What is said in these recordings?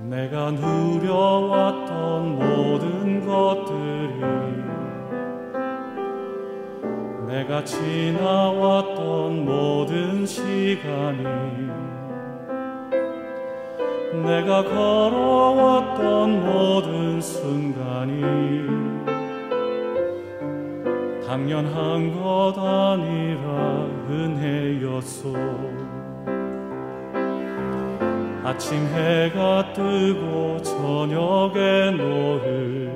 내가 누려왔던 모든 것들이, 내가 지나왔던 모든 시간이, 내가 걸어왔던 모든 순간이 당연한 것 아니라 은혜였소. 아침 해가 뜨고 저녁에 노을,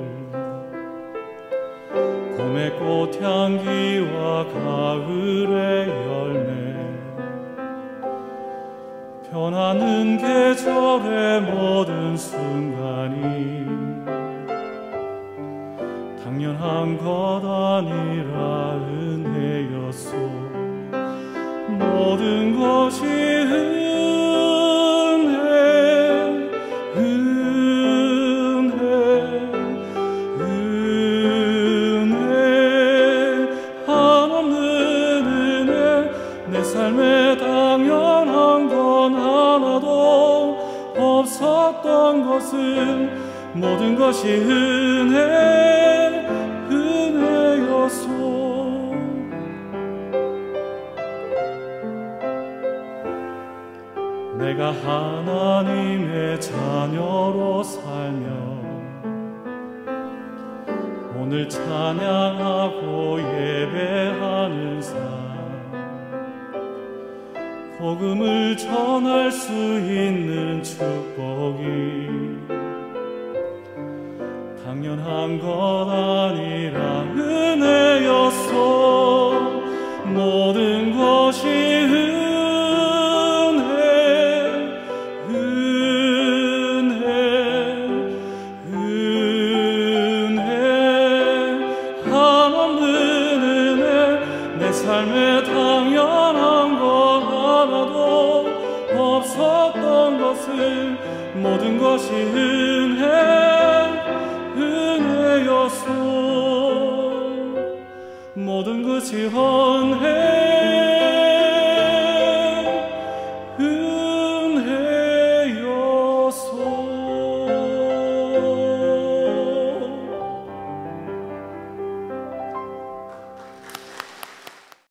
봄의 꽃향기와 가을의 열매, 변하는 계절의 모든 순간이 당연한 것 아니라 은혜였소. 모든 것이 삶에 당연한 건 하나도 없었던 것은 모든 것이 은혜였소. 내가 하나님의 자녀로 살며 오늘 찬양하고 예배하는 삶, 복음을 전할 수 있는 축복이 당연한 것 아니라 은혜였소. 모든 것이 한없는 은혜. 내 삶에 당연한 것 하나도 없었던 것은 모든 것이 은혜였소. 모든 것이 은혜.